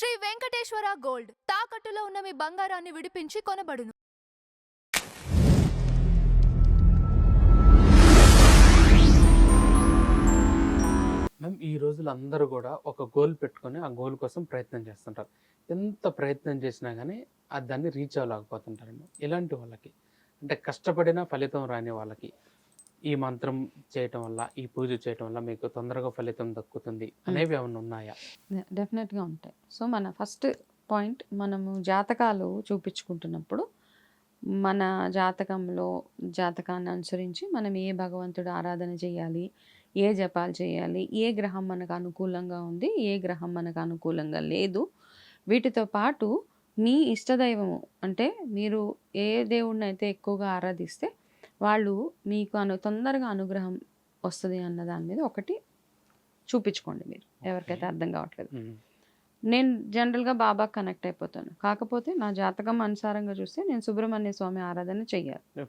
Shri Venkateswara gold తాకట్టులో ఉన్న మీ బంగారాన్ని విడిపించి కొనబడును. మ్యామ్ ఈ రోజులు అందరూ కూడా ఒక గోల్ పెట్టుకొని ఆ గోల్ కోసం ప్రయత్నం చేస్తుంటారు. ఎంత ప్రయత్నం చేసినా కానీ దాన్ని రీచ్ అవ్వలేకపోతుంటారండి. ఇలాంటి వాళ్ళకి అంటే కష్టపడినా ఫలితం రాని వాళ్ళకి ఈ మంత్రం చేయటం వల్ల, ఈ పూజ చేయటం వల్ల మీకు తొందరగా ఫలితం దక్కుతుంది అనేవి ఏమన్నా ఉన్నాయా? డెఫినెట్గా ఉంటాయి. సో మన ఫస్ట్ పాయింట్, మనము జాతకాలు చూపించుకుంటున్నప్పుడు మన జాతకాన్ని అనుసరించి మనం ఏ భగవంతుడు ఆరాధన చేయాలి, ఏ జపాలు చేయాలి, ఏ గ్రహం మనకు అనుకూలంగా ఉంది, ఏ గ్రహం మనకు అనుకూలంగా లేదు, వీటితో పాటు మీ ఇష్టదైవము అంటే మీరు ఏ దేవుడిని అయితే ఎక్కువగా ఆరాధిస్తే వాళ్ళు మీకు తొందరగా అనుగ్రహం వస్తుంది అన్న దాని మీద ఒకటి చూపించుకోండి. మీరు ఎవరికైతే అర్థం కావట్లేదు, నేను జనరల్గా బాబా కనెక్ట్ అయిపోతాను, కాకపోతే నా జాతకం అనుసారంగా చూస్తే నేను సుబ్రహ్మణ్య స్వామి ఆరాధన చెయ్యాలి.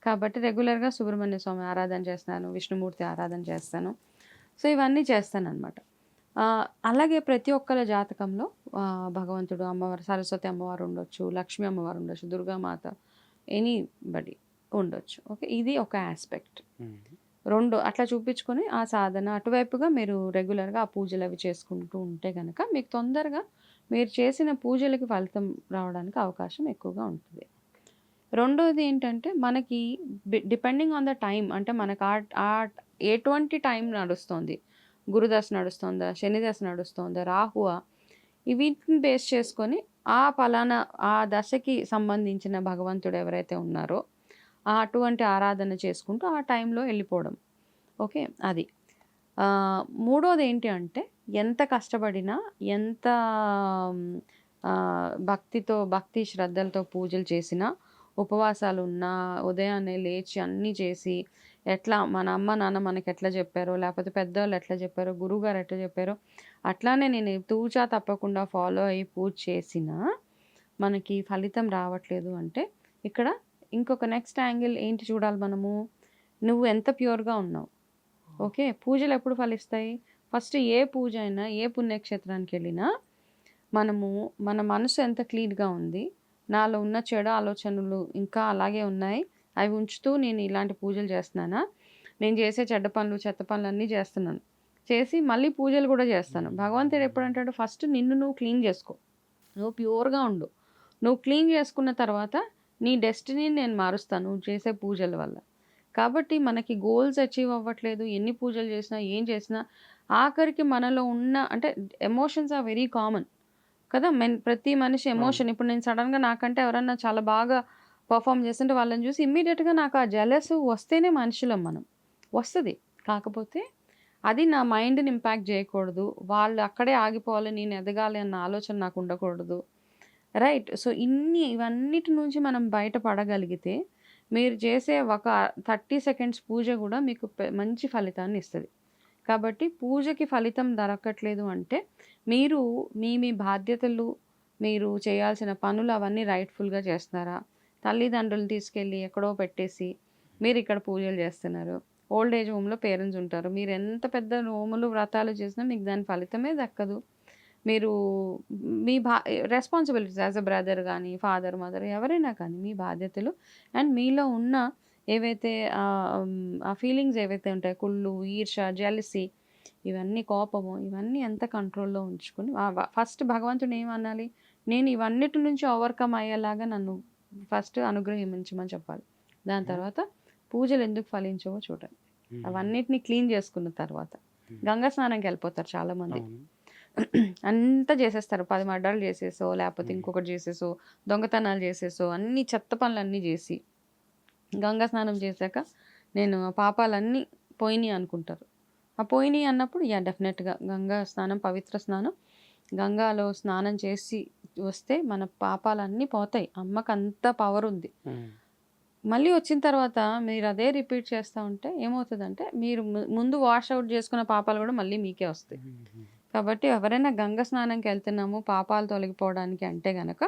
కాబట్టి రెగ్యులర్గా సుబ్రహ్మణ్య స్వామి ఆరాధన చేస్తాను, విష్ణుమూర్తి ఆరాధన చేస్తాను. సో ఇవన్నీ చేస్తాను అనమాట. అలాగే ప్రతి ఒక్కరి జాతకంలో భగవంతుడు, అమ్మవారు, సరస్వతి అమ్మవారు ఉండొచ్చు, లక్ష్మీ అమ్మవారు ఉండొచ్చు, దుర్గామాత, ఎనీబడి ఉండొచ్చు. ఓకే, ఇది ఒక ఆస్పెక్ట్. రెండు అట్లా చూపించుకొని ఆ సాధన అటువైపుగా మీరు రెగ్యులర్గా ఆ పూజలు అవి చేసుకుంటూ ఉంటే కనుక మీకు తొందరగా మీరు చేసిన పూజలకి ఫలితం రావడానికి అవకాశం ఎక్కువగా ఉంటుంది. రెండోది ఏంటంటే మనకి డిపెండింగ్ ఆన్ ద టైం, అంటే మనకు ఎటువంటి టైం నడుస్తుంది, గురుదశ నడుస్తుందా, శనిదశ నడుస్తుందా, రాహువా, వీటిని బేస్ చేసుకొని ఆ ఫలానా ఆ దశకి సంబంధించిన భగవంతుడు ఎవరైతే ఉన్నారో అటువంటి ఆరాధన చేసుకుంటూ ఆ టైంలో వెళ్ళిపోవడం. ఓకే, అది. మూడోది ఏంటి అంటే ఎంత కష్టపడినా, ఎంత భక్తి శ్రద్ధలతో పూజలు చేసినా, ఉపవాసాలు ఉన్నా, ఉదయాన్నే లేచి అన్నీ చేసి, ఎట్లా మన అమ్మ నాన్న మనకి ఎట్లా చెప్పారో, లేకపోతే పెద్దవాళ్ళు ఎట్లా చెప్పారో, గురువుగారు ఎట్లా చెప్పారో అట్లానే నేను తూచా తప్పకుండా ఫాలో అయ్యి పూజ చేసినా మనకి ఫలితం రావట్లేదు అంటే ఇక్కడ ఇంకొక నెక్స్ట్ యాంగిల్ ఏంటి చూడాలి మనము, నువ్వు ఎంత ప్యూర్గా ఉన్నావు. ఓకే, పూజలు ఎప్పుడు ఫలిస్తాయి? ఫస్ట్ ఏ పూజ అయినా, ఏ పుణ్యక్షేత్రానికి వెళ్ళినా మన మనసు ఎంత క్లీన్గా ఉంది, నాలో ఉన్న చెడు ఆలోచనలు ఇంకా అలాగే ఉన్నాయి, అవి ఉంచుతూ నేను ఇలాంటి పూజలు చేస్తున్నానా, నేను చేసే చెడ్డ పనులు, చెత్త పనులు అన్నీ చేస్తున్నాను, చేసి మళ్ళీ పూజలు కూడా చేస్తాను. భగవంతుడు ఎప్పుడు అంటాడు, ఫస్ట్ నిన్ను నువ్వు క్లీన్ చేసుకో, నువ్వు ప్యూర్గా ఉండు. నువ్వు క్లీన్ చేసుకున్న తర్వాత నీ డెస్టినీని నేను మారుస్తాను నువ్వు చేసే పూజల వల్ల. కాబట్టి మనకి గోల్స్ అచీవ్ అవ్వట్లేదు, ఎన్ని పూజలు చేసినా, ఏం చేసినా ఆఖరికి మనలో ఉన్న, అంటే ఎమోషన్స్ ఆర్ వెరీ కామన్ కదా. ప్రతి మనిషి ఎమోషన్, ఇప్పుడు నేను సడన్గా నాకంటే ఎవరన్నా చాలా బాగా పర్ఫామ్ చేస్తుంటే వాళ్ళని చూసి ఇమ్మీడియట్గా నాకు ఆ జెలస్ వస్తేనే మనుషులం మనం, వస్తుంది. కాకపోతే అది నా మైండ్ని ఇంపాక్ట్ చేయకూడదు, వాళ్ళు అక్కడే ఆగిపోవాలి, నేను ఎదగాలి అన్న ఆలోచన నాకు ఉండకూడదు. రైట్. సో ఇవన్నిటి నుంచి మనం బయటపడగలిగితే మీరు చేసే ఒక 30 సెకండ్స్ పూజ కూడా మీకు మంచి ఫలితాన్ని ఇస్తుంది. కాబట్టి పూజకి ఫలితం దొరకట్లేదు అంటే మీరు మీ బాధ్యతలు, మీరు చేయాల్సిన పనులు అవన్నీ రైట్ఫుల్గా చేస్తున్నారా? తల్లిదండ్రులు తీసుకెళ్ళి ఎక్కడో పెట్టేసి మీరు ఇక్కడ పూజలు చేస్తున్నారు. ఓల్డ్ ఏజ్ హోమ్లో పేరెంట్స్ ఉంటారు, మీరు ఎంత పెద్ద నోములు వ్రతాలు చేసినా మీకు దాని ఫలితమే దక్కదు. మీరు మీ రెస్పాన్సిబిలిటీస్ యాజ్ అ బ్రదర్ కానీ, ఫాదర్, మదర్ ఎవరైనా కానీ మీ బాధ్యతలు అండ్ మీలో ఉన్న ఏవైతే ఆ ఫీలింగ్స్ ఏవైతే ఉంటాయో, కుళ్ళు, ఈర్ష, జెలసీ, ఇవన్నీ, కోపము, ఇవన్నీ ఎంత కంట్రోల్లో ఉంచుకొని ఫస్ట్ భగవంతుని ఏమనాలి, నేను ఇవన్నిటి నుంచి ఓవర్కమ్ అయ్యేలాగా నన్ను ఫస్ట్ అనుగ్రహించమని చెప్పాలి. దాని తర్వాత పూజలు ఎందుకు ఫలించవో చూడండి. అవన్నిటిని క్లీన్ చేసుకున్న తర్వాత గంగా స్నానంకి వెళ్ళిపోతారు చాలామంది. అంతా చేసేస్తారు, 10 మర్డర్లు చేసేసో, లేకపోతే ఇంకొకటి చేసేసో, దొంగతనాలు చేసేసో, అన్ని చెత్త పనులన్నీ చేసి గంగా స్నానం చేశాక నేను పాపాలన్నీ పోయినాయి అనుకుంటారు. ఆ పోయినాయి అన్నప్పుడు డెఫినెట్గా గంగా స్నానం పవిత్ర స్నానం, గంగాలో స్నానం చేసి వస్తే మన పాపాలన్నీ పోతాయి. అమ్మకు అంత పవర్ ఉంది. మళ్ళీ వచ్చిన తర్వాత మీరు అదే రిపీట్ చేస్తూ ఉంటే ఏమవుతుందంటే మీరు ముందు వాష్ అవుట్ చేసుకున్న పాపాలు కూడా మళ్ళీ మీకే వస్తాయి. కాబట్టి ఎవరైనా గంగా స్నానంకి వెళ్తున్నాము పాపాలు తొలగిపోవడానికి అంటే గనక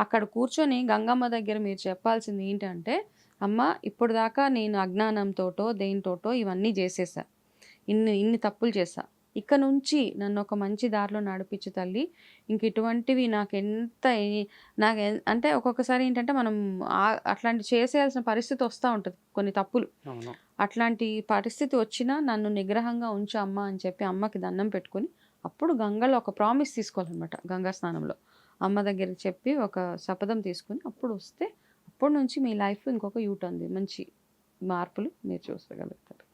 అక్కడ కూర్చొని గంగమ్మ దగ్గర మీరు చెప్పాల్సింది ఏంటంటే, అమ్మ ఇప్పుడు దాకా నేను అజ్ఞానంతోటో దేనితోటో ఇవన్నీ చేసేసా, ఇన్ని తప్పులు చేశా, ఇక నుంచి నన్ను ఒక మంచి దారిలో నడిపించు తల్లి. ఇంక ఇటువంటివి అంటే ఒక్కొక్కసారి ఏంటంటే మనం అట్లాంటివి చేసేయాల్సిన పరిస్థితి వస్తూ ఉంటుంది, కొన్ని తప్పులు. అవును. అట్లాంటి పరిస్థితి వచ్చినా నన్ను నిగ్రహంగా ఉంచు అమ్మ అని చెప్పి అమ్మకి దండం పెట్టుకొని అప్పుడు గంగలో ఒక ప్రామిస్ తీసుకోవాలన్నమాట. గంగా స్నానంలో అమ్మ దగ్గరికి చెప్పి ఒక శపథం తీసుకొని అప్పుడు వస్తే అప్పటి నుంచి మీ లైఫ్ ఇంకొక యూటర్న్, మంచి మార్పులు మీరు చూసగలుగుతారు.